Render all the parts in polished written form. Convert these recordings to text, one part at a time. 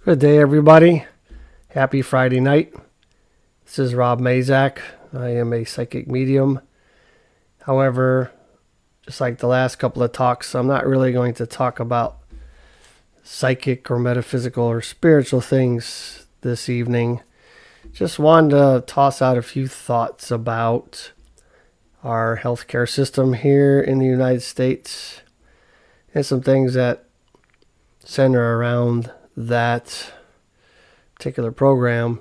Good day, everybody. Happy Friday night. This is Rob Mazak. I am a psychic medium. However, just like the last couple of talks, I'm not really going to talk about psychic or metaphysical or spiritual things this evening. Just wanted to toss out a few thoughts about our healthcare system here in the United States and some things that center around that particular program.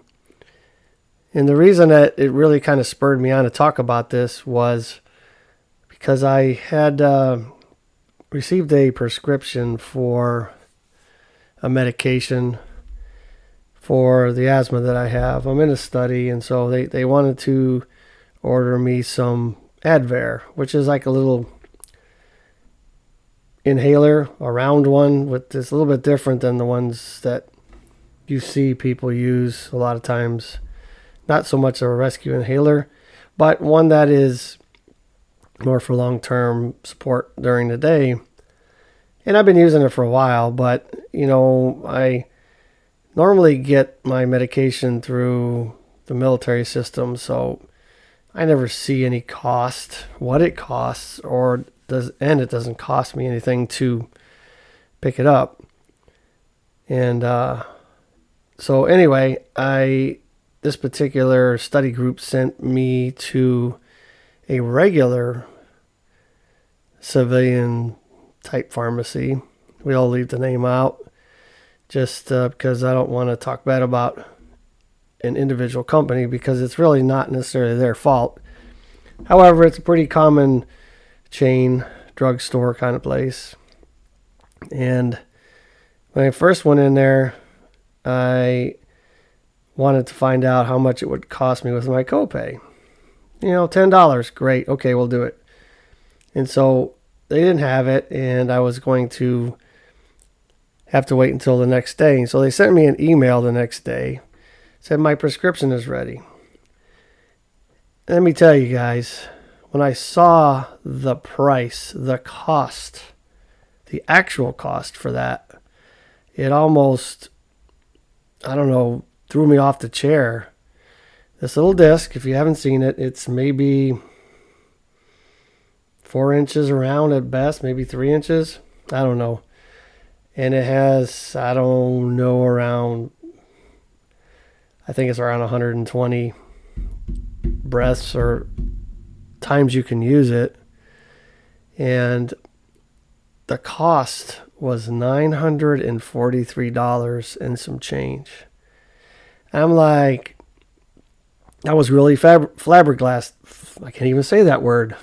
And the reason that it really kind of spurred me on to talk about this was because I had received a prescription for a medication for the asthma that I have. I'm in a study, and so they wanted to order me some Advair, which is like a little inhaler, a round one, with this a little bit different than the ones that you see people use a lot of times. Not so much a rescue inhaler, but one that is more for long-term support during the day. And I've been using it for a while, but I normally get my medication through the military system, so I never see any cost, what it costs, and it doesn't cost me anything to pick it up. And so anyway, this particular study group sent me to a regular civilian type pharmacy. We'll leave the name out just because I don't want to talk bad about an individual company, because it's really not necessarily their fault. However, it's a pretty common chain drugstore kind of place. And when I first went in there, I wanted to find out how much it would cost me with my copay. $10. Great. Okay, we'll do it. And so they didn't have it, and I was going to have to wait until the next day. And so they sent me an email the next day. Said my prescription is ready. Let me tell you guys, when I saw the price, the cost, the actual cost for that, it almost, threw me off the chair. This little disc, if you haven't seen it, it's maybe 4 inches around at best, maybe 3 inches. I don't know. And it has, I think it's around 120 breaths or times you can use it. And the cost was $943 and some change. I'm like, I was really flabbergasted. I can't even say that word.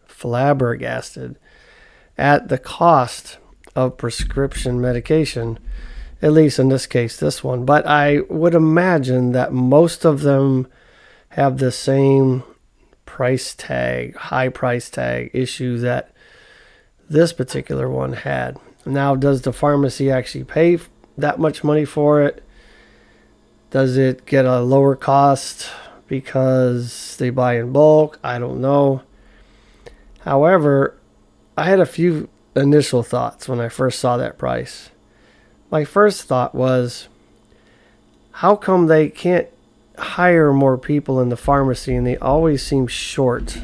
Flabbergasted at the cost of prescription medication, at least in this case, this one. But I would imagine that most of them have the same price tag, high price tag issue that this particular one had. Now, does the pharmacy actually pay that much money for it? Does it get a lower cost because they buy in bulk? I don't know. However, I had a few initial thoughts when I first saw that price. My first thought was, how come they can't hire more people in the pharmacy and they always seem short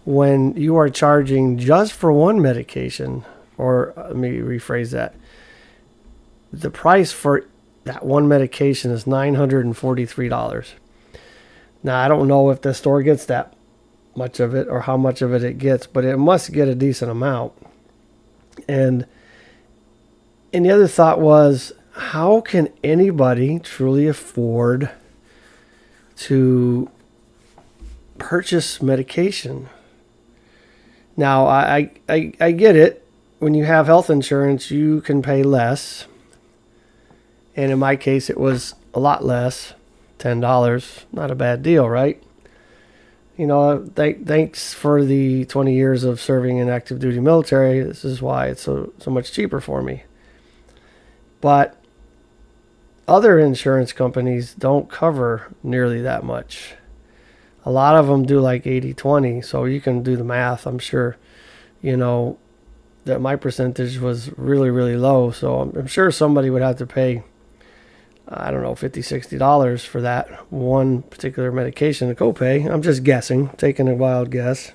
when you are charging just for one medication? Or let me rephrase that. The price for that one medication is $943. Now, I don't know if the store gets that much of it or how much of it gets, but it must get a decent amount. And the other thought was, how can anybody truly afford to purchase medication? Now, I get it. When you have health insurance, you can pay less. And in my case, it was a lot less, $10. Not a bad deal, right? Thanks for the 20 years of serving in active duty military. This is why it's so much cheaper for me. But other insurance companies don't cover nearly that much. A lot of them do like 80-20, so you can do the math. I'm sure, that my percentage was really, really low. So I'm sure somebody would have to pay, I don't know, $50, $60 for that one particular medication to copay. I'm just guessing, taking a wild guess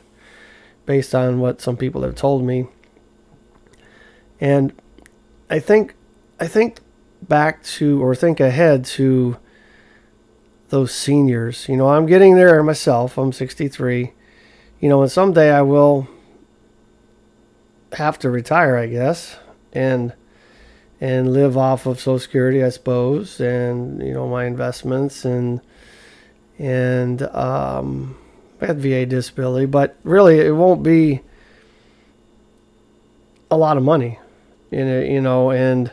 based on what some people have told me. And I think back to, or think ahead to those seniors. You know, I'm getting there myself. I'm 63. You know, and someday I will have to retire, I guess, and live off of Social Security, I suppose, and, you know, my investments and I had VA disability, but really it won't be a lot of money in it, you know. And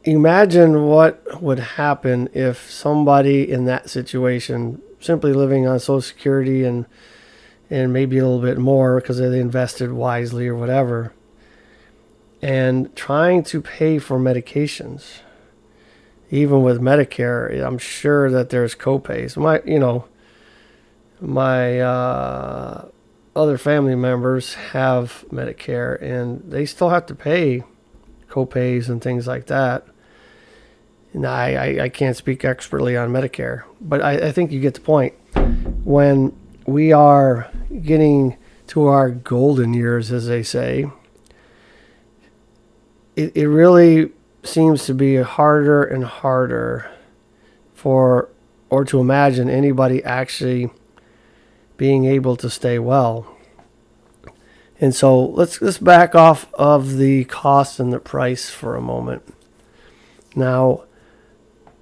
imagine what would happen if somebody in that situation, simply living on Social Security and maybe a little bit more because they invested wisely or whatever, and trying to pay for medications. Even with Medicare, I'm sure that there's copays. My other family members have Medicare, and they still have to pay copays and things like that. And I can't speak expertly on Medicare, but I think you get the point. When we are getting to our golden years, as they say, it really seems to be harder and harder or to imagine anybody actually being able to stay well. And so let's back off of the cost and the price for a moment. Now,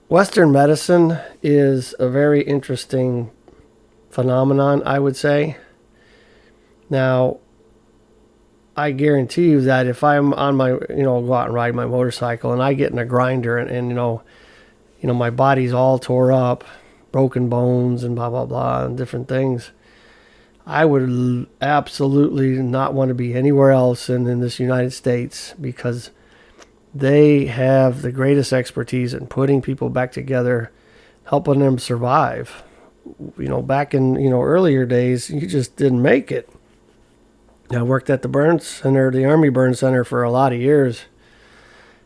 Western medicine is a very interesting phenomenon, I would say. Now, I guarantee you that if I'm on my, go out and ride my motorcycle and I get in a grinder and my body's all tore up, broken bones and blah, blah, blah, and different things, I would absolutely not want to be anywhere else in this United States, because they have the greatest expertise in putting people back together, helping them survive. Back in, earlier days, you just didn't make it. I worked at the burn center, the Army Burn Center, for a lot of years.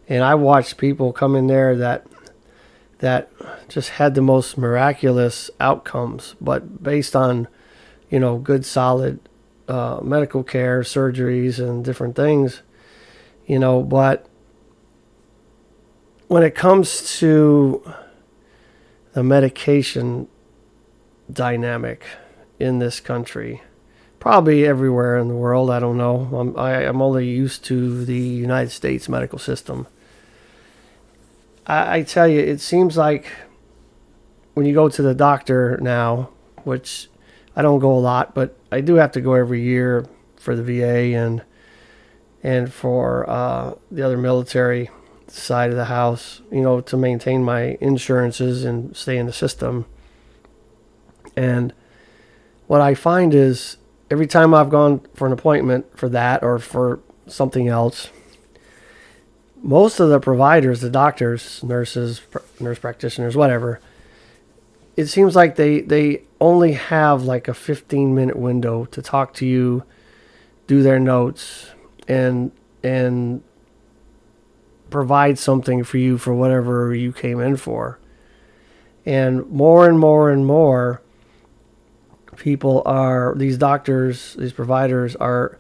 And I watched people come in there that just had the most miraculous outcomes, but based on, good, solid medical care, surgeries, and different things, but when it comes to the medication dynamic in this country, probably everywhere in the world, I don't know. I'm only used to the United States medical system. I tell you, it seems like when you go to the doctor now, which I don't go a lot, but I do have to go every year for the VA and for the other military side of the house, to maintain my insurances and stay in the system. And what I find is every time I've gone for an appointment for that or for something else, most of the providers, the doctors, nurses, nurse practitioners, whatever, it seems like they only have like a 15-minute window to talk to you, do their notes, and provide something for you for whatever you came in for. And more and more people these doctors, these providers are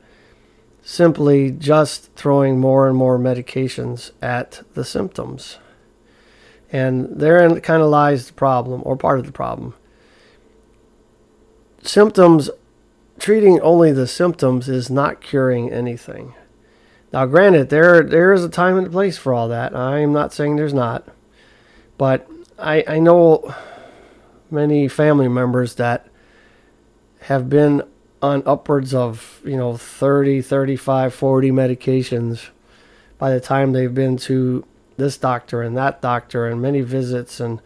simply just throwing more and more medications at the symptoms. And therein kind of lies the problem, or part of the problem. Treating only the symptoms is not curing anything. Now, granted, there is a time and a place for all that. I'm not saying there's not. But I know many family members that have been on upwards of, 30, 35, 40 medications by the time they've been to this doctor and that doctor and many visits, and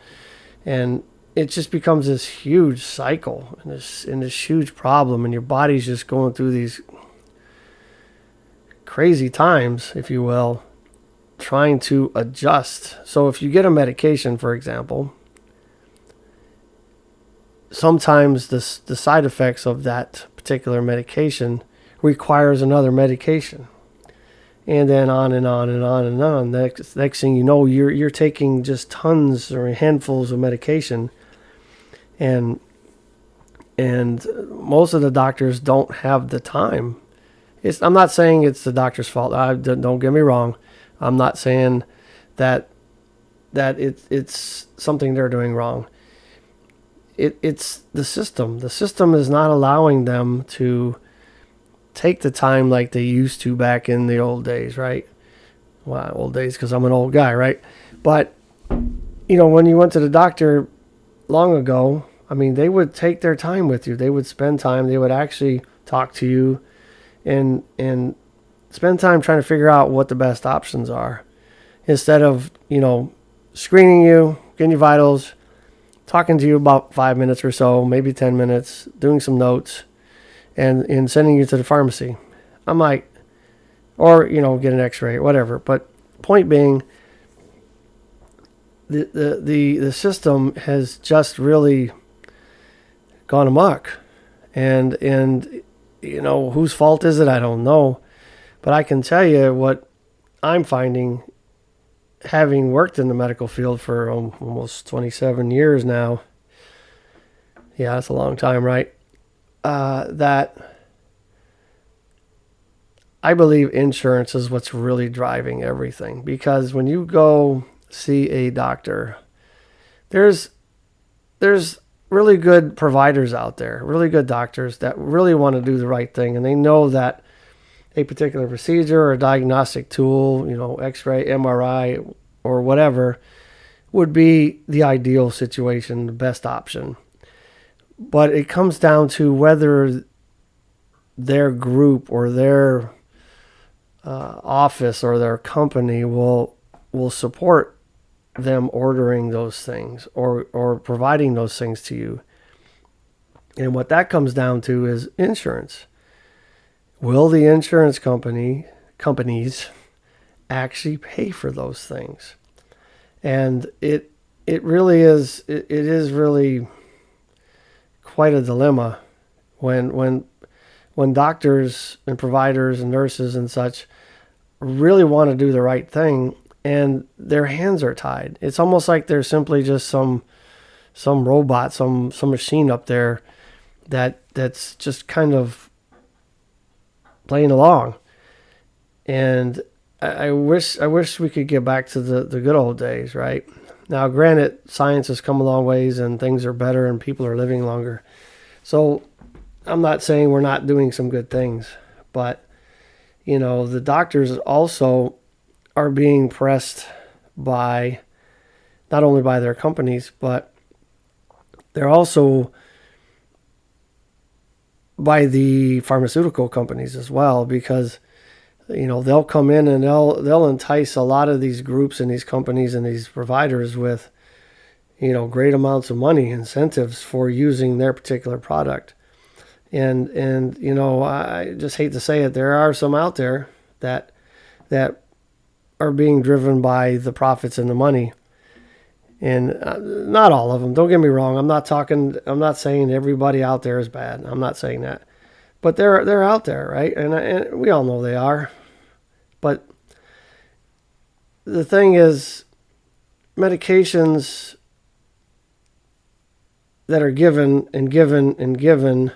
it just becomes this huge cycle and this huge problem, and your body's just going through these crazy times, if you will, trying to adjust. So if you get a medication, for example, sometimes the side effects of that particular medication, requires another medication. And then on and on and on and on. Next thing you know, you're taking just tons or handfuls of medication, and most of the doctors don't have the time. I'm not saying it's the doctor's fault. Don't get me wrong. I'm not saying that it's something they're doing wrong. It's the system. The system is not allowing them to take the time like they used to back in the old days, right? Well, old days because I'm an old guy, right? But, when you went to the doctor long ago, I mean, they would take their time with you. They would spend time. They would actually talk to you and spend time trying to figure out what the best options are, instead of, screening you, getting your vitals, talking to you about 5 minutes or so, maybe 10 minutes, doing some notes, and sending you to the pharmacy. I'm like, or, get an x-ray, whatever. But point being, the system has just really gone amok. And whose fault is it? I don't know. But I can tell you what I'm finding, having worked in the medical field for almost 27 years now. Yeah, that's a long time, right? That I believe insurance is what's really driving everything. Because when you go see a doctor, there's really good providers out there, really good doctors that really want to do the right thing, and they know that a particular procedure or diagnostic tool, X-ray, MRI, or whatever, would be the ideal situation, the best option. But it comes down to whether their group or their office or their company will support them ordering those things or providing those things to you. And what that comes down to is insurance. Will the insurance companies actually pay for those things? And it really is it is really quite a dilemma when doctors and providers and nurses and such really want to do the right thing and their hands are tied. It's almost like they're simply just some robot, some machine up there that's just kind of playing along. And I wish we could get back to the good old days, right? Now, granted, science has come a long ways and things are better and people are living longer. So I'm not saying we're not doing some good things, but, the doctors also are being pressed by, not only by their companies, but they're also by the pharmaceutical companies as well, because they'll come in and they'll entice a lot of these groups and these companies and these providers with great amounts of money, incentives for using their particular product. And I just hate to say it, there are some out there that are being driven by the profits and the money. And not all of them. Don't get me wrong. I'm not saying everybody out there is bad. I'm not saying that. But they're out there, right? And we all know they are. But the thing is, medications that are given and given and given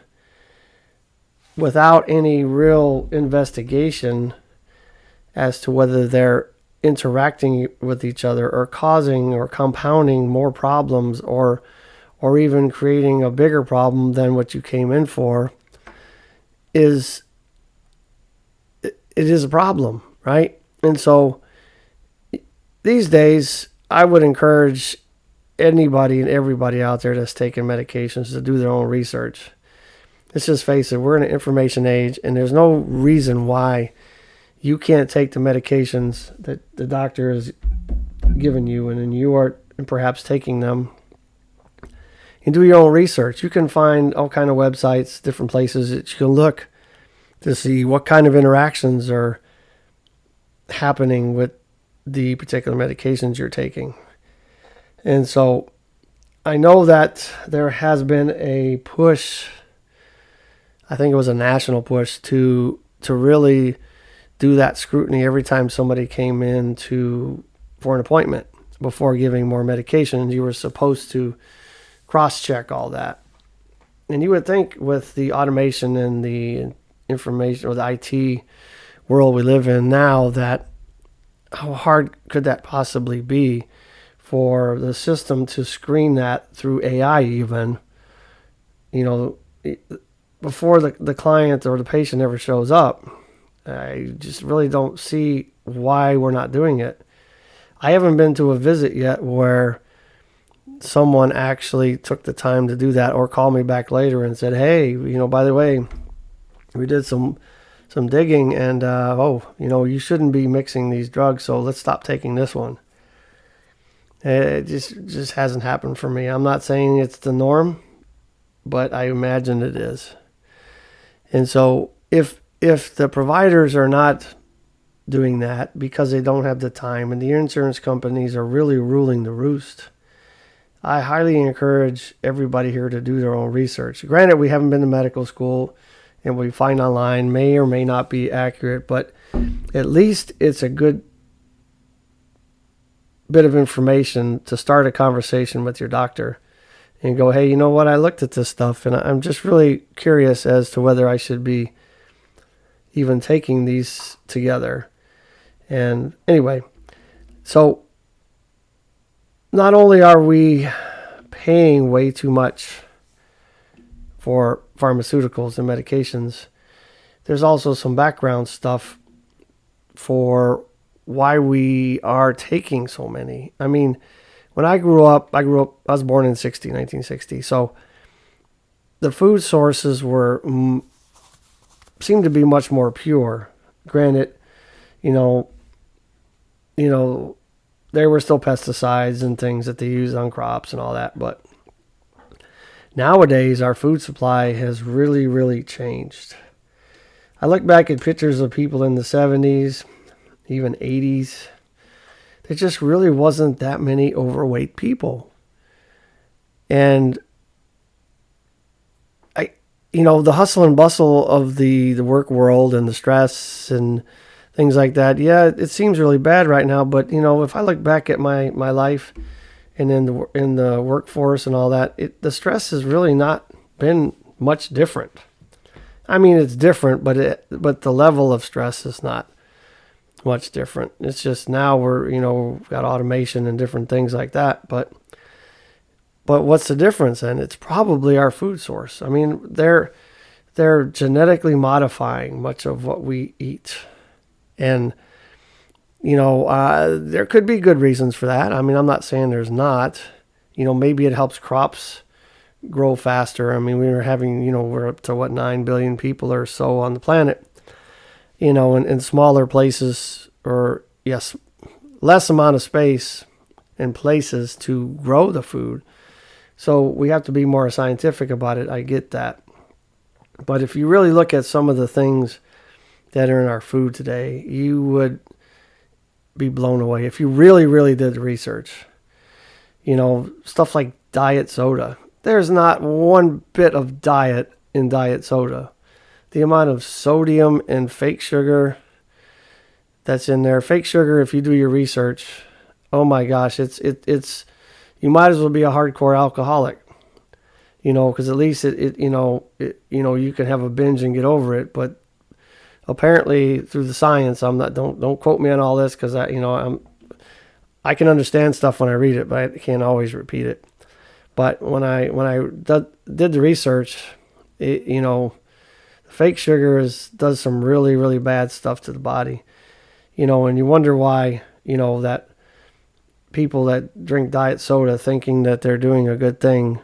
without any real investigation as to whether they're interacting with each other or causing or compounding more problems or even creating a bigger problem than what you came in for, it is a problem, right? And so these days, I would encourage anybody and everybody out there that's taking medications to do their own research. Let's just face it, we're in an information age, and there's no reason why you can't take the medications that the doctor has given you, and then you are perhaps taking them, and do your own research. You can find all kind of websites, different places that you can look to see what kind of interactions are happening with the particular medications you're taking. And so I know that there has been a push I think it was a national push to really do that scrutiny every time somebody came in for an appointment before giving more medications. You were supposed to cross-check all that. And you would think with the automation and the information or the IT world we live in now, that how hard could that possibly be for the system to screen that through AI even, before the client or the patient ever shows up. I just really don't see why we're not doing it. I haven't been to a visit yet where someone actually took the time to do that or called me back later and said, hey, by the way, we did some digging and, you shouldn't be mixing these drugs, so let's stop taking this one. It just hasn't happened for me. I'm not saying it's the norm, but I imagine it is. And so if the providers are not doing that because they don't have the time and the insurance companies are really ruling the roost, I highly encourage everybody here to do their own research. Granted, we haven't been to medical school, and what we find online may or may not be accurate, but at least it's a good bit of information to start a conversation with your doctor and go, hey, you know what? I looked at this stuff and I'm just really curious as to whether I should be even taking these together. And anyway, so not only are we paying way too much for pharmaceuticals and medications, there's also some background stuff for why we are taking so many. I mean, when I was born in 1960. So the food sources seemed to be much more pure. Granted, there were still pesticides and things that they use on crops and all that, but nowadays our food supply has really, really changed. I look back at pictures of people in the 70s, even 80s. There just really wasn't that many overweight people. And the hustle and bustle of the work world and the stress and things like that, yeah, it seems really bad right now. But, if I look back at my life and in the workforce and all that, the stress has really not been much different. I mean, it's different, but the level of stress is not much different. It's just now we've got automation and different things like that. But what's the difference? And it's probably our food source. I mean, they're genetically modifying much of what we eat. And, there could be good reasons for that. I mean, I'm not saying there's not. Maybe it helps crops grow faster. I mean, we're up to 9 billion people or so on the planet. In smaller places or, yes, less amount of space and places to grow the food. So we have to be more scientific about it. I get that. But if you really look at some of the things that are in our food today, you would be blown away if you really, really did the research. Stuff like diet soda. There's not one bit of diet in diet soda. The amount of sodium and fake sugar that's in there. Fake sugar, if you do your research, oh my gosh, it's you might as well be a hardcore alcoholic, because at least you can have a binge and get over it. But apparently, through the science, don't quote me on all this, because I can understand stuff when I read it, but I can't always repeat it. But when I did the research, fake sugar does some really, really bad stuff to the body, and you wonder why, that people that drink diet soda thinking that they're doing a good thing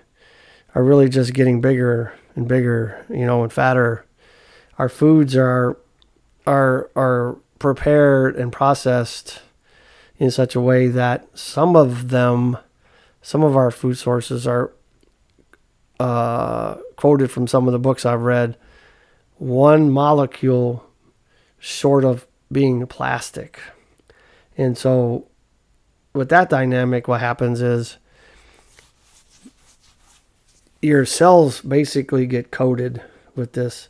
are really just getting bigger and bigger, and fatter. Our foods are prepared and processed in such a way that some of our food sources are quoted from some of the books I've read, one molecule short of being plastic. And so with that dynamic, what happens is your cells basically get coated with this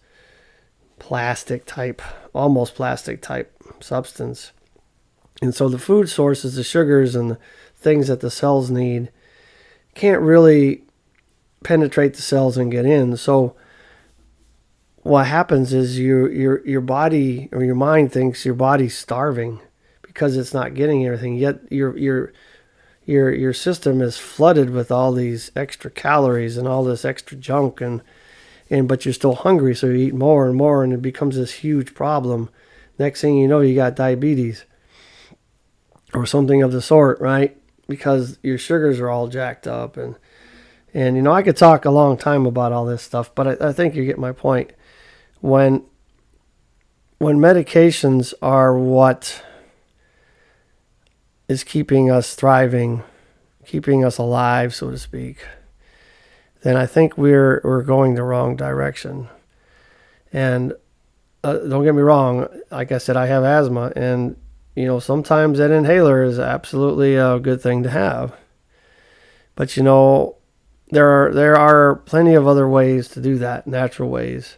almost plastic type substance. And so the food sources, the sugars and the things that the cells need, can't really penetrate the cells and get in. So what happens is your body or your mind thinks your body's starving because it's not getting everything. Yet your system is flooded with all these extra calories and all this extra junk, and but you're still hungry, so you eat more and more, and it becomes this huge problem. Next thing you know, you got diabetes or something of the sort, right? Because your sugars are all jacked up, and I could talk a long time about all this stuff, but I think you get my point. When medications are what is keeping us thriving, keeping us alive, so to speak, then I think we're going the wrong direction. And don't get me wrong, like I said, I have asthma, and sometimes that inhaler is absolutely a good thing to have. But there are plenty of other ways to do that, natural ways.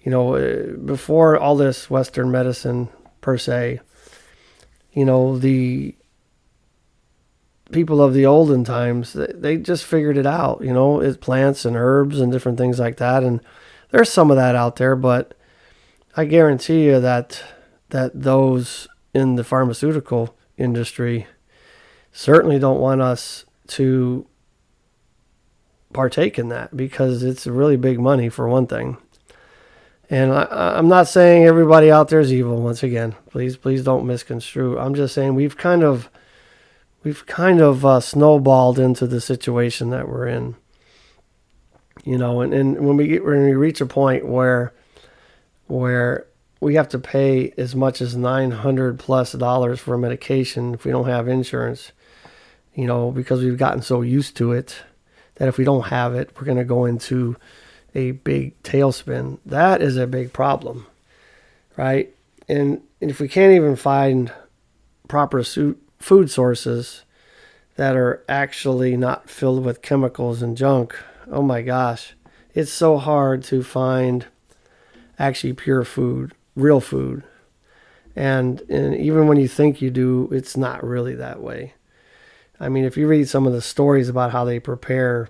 Before all this Western medicine per se, the people of the olden times, they just figured it out. It's plants and herbs and different things like that. And there's some of that out there, but I guarantee you that those in the pharmaceutical industry certainly don't want us to partake in that, because it's really big money for one thing. And I'm not saying everybody out there is evil. Once again, please don't misconstrue. I'm just saying we've kind of snowballed into the situation that we're in. And when we reach a point where we have to pay as much as $900+ for a medication if we don't have insurance, because we've gotten so used to it that if we don't have it, we're going to go into a big tailspin. That is a big problem, right? And if we can't even find proper food sources that are actually not filled with chemicals and junk, oh my gosh, it's so hard to find actually pure food, real food. And even when you think you do, it's not really that way. I mean, if you read some of the stories about how they prepare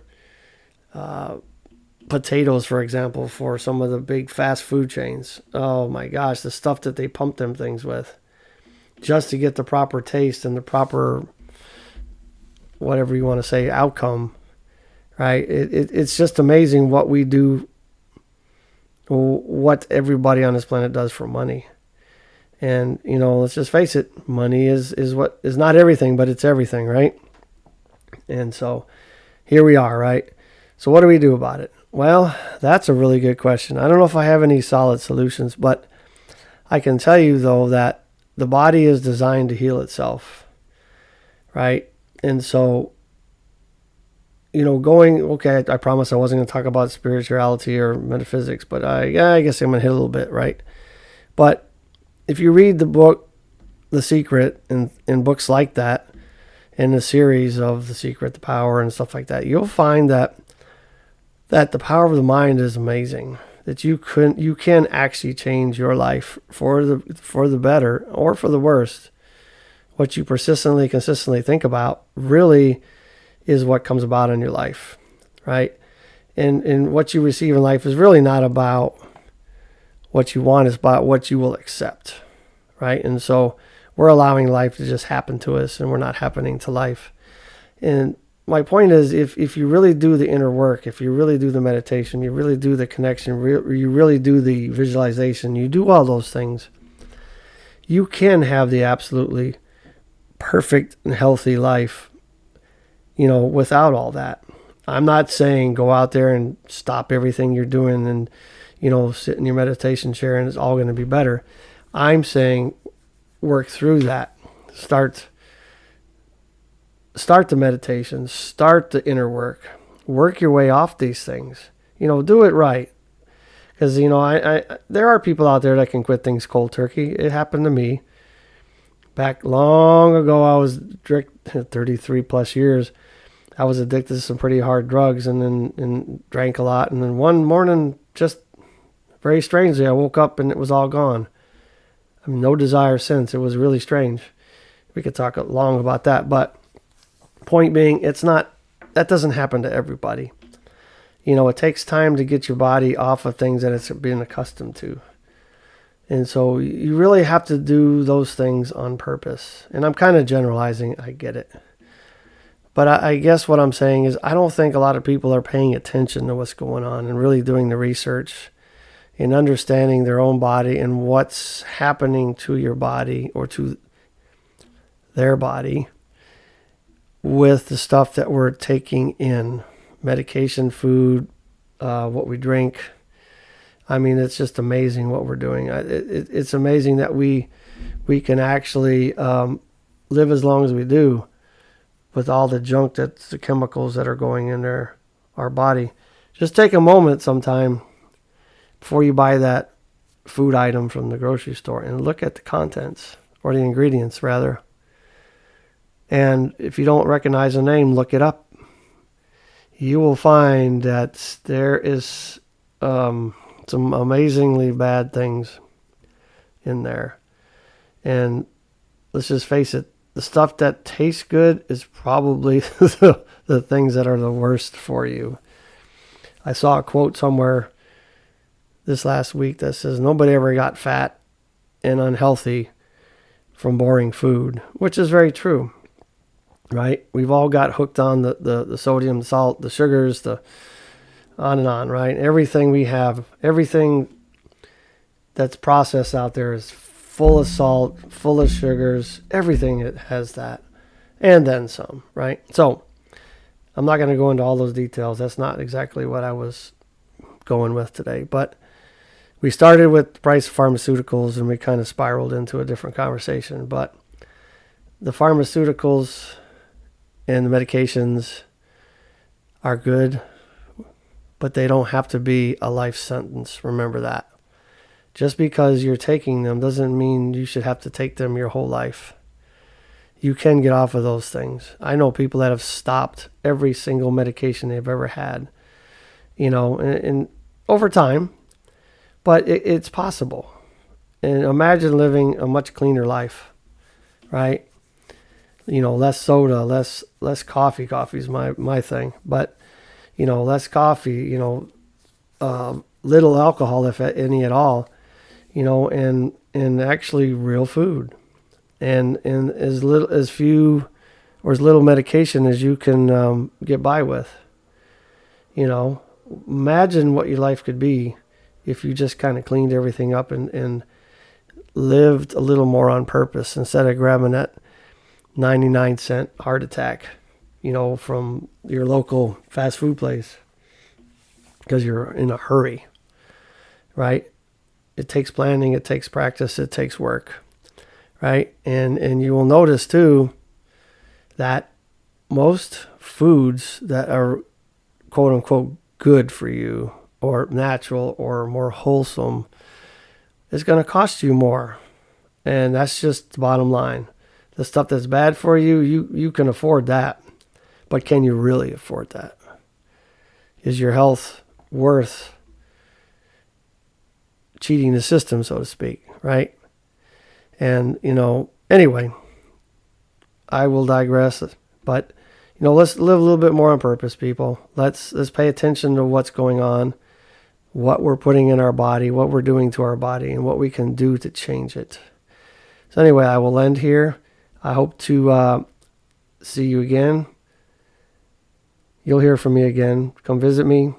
potatoes, for example, for some of the big fast food chains, oh my gosh, the stuff that they pump them things with just to get the proper taste and the proper, whatever you want to say, outcome, right? It's just amazing what we do, what everybody on this planet does for money. And, let's just face it, money is what is not everything, but it's everything, right? And so here we are, right? So what do we do about it? Well, that's a really good question. I don't know if I have any solid solutions, but I can tell you, though, that the body is designed to heal itself, right? And so, I promise I wasn't going to talk about spirituality or metaphysics, but I guess I'm going to hit a little bit, right? But if you read the book, The Secret, and books like that, and the series of The Secret, The Power, and stuff like that, you'll find that the power of the mind is amazing. That you can actually change your life for the better or for the worst. What you consistently think about really is what comes about in your life, right? And what you receive in life is really not about what you want, it's about what you will accept, right? And so we're allowing life to just happen to us, and we're not happening to life. And my point is, if you really do the inner work, if you really do the meditation, you really do the connection, you really do the visualization, you do all those things, you can have the absolutely perfect and healthy life, without all that. I'm not saying go out there and stop everything you're doing and, sit in your meditation chair and it's all going to be better. I'm saying work through that. Start the meditation, start the inner work your way off these things, do it right. Because, there are people out there that can quit things cold turkey. It happened to me back long ago. I was 33 plus years. I was addicted to some pretty hard drugs and drank a lot. And then one morning, just Very strangely, I woke up and it was all gone. I mean, no desire since. It was really strange. We could talk long about that, but point being, that doesn't happen to everybody. It takes time to get your body off of things that it's been accustomed to. And so you really have to do those things on purpose. And I'm kind of generalizing, I get it. But I guess what I'm saying is I don't think a lot of people are paying attention to what's going on and really doing the research and understanding their own body and what's happening to your body or to their body with the stuff that we're taking in. Medication, food, what we drink. I mean, it's just amazing what we're doing. It's amazing that we can actually live as long as we do with all the junk, that's the chemicals that are going in our body. Just take a moment sometime before you buy that food item from the grocery store and look at the contents, or the ingredients rather. And if you don't recognize the name, look it up. You will find that there is some amazingly bad things in there. And let's just face it, the stuff that tastes good is probably the things that are the worst for you. I saw a quote somewhere this last week that says nobody ever got fat and unhealthy from boring food, which is very true. Right? We've all got hooked on the sodium, the salt, the sugars, the on and on, right? Everything we have, everything that's processed out there is full of salt, full of sugars, everything it has that. And then some, right? So I'm not going to go into all those details. That's not exactly what I was going with today. But we started with the price of pharmaceuticals and we kind of spiraled into a different conversation. But the pharmaceuticals and the medications are good, but they don't have to be a life sentence. Remember that. Just because you're taking them doesn't mean you should have to take them your whole life. You can get off of those things. I know people that have stopped every single medication they've ever had, and over time, but it's possible. And imagine living a much cleaner life, right? Less soda, less coffee. Coffee's my thing, but less coffee. Little alcohol, if any at all. And actually real food, and as little medication as you can get by with. Imagine what your life could be if you just kind of cleaned everything up and lived a little more on purpose instead of grabbing that 99-cent heart attack, from your local fast food place because you're in a hurry, right? It takes planning, it takes practice, it takes work, right? And you will notice too that most foods that are quote unquote good for you or natural or more wholesome is going to cost you more. And that's just the bottom line. The stuff that's bad for you, you can afford that. But can you really afford that? Is your health worth cheating the system, so to speak, right? And, anyway, I will digress. But, let's live a little bit more on purpose, people. Let's pay attention to what's going on, what we're putting in our body, what we're doing to our body, and what we can do to change it. So anyway, I will end here. I hope to see you again. You'll hear from me again. Come visit me.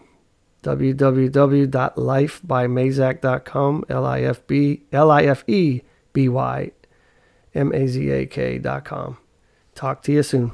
www.lifebymazak.com. LIFEBYMAZAK.com. Talk to you soon.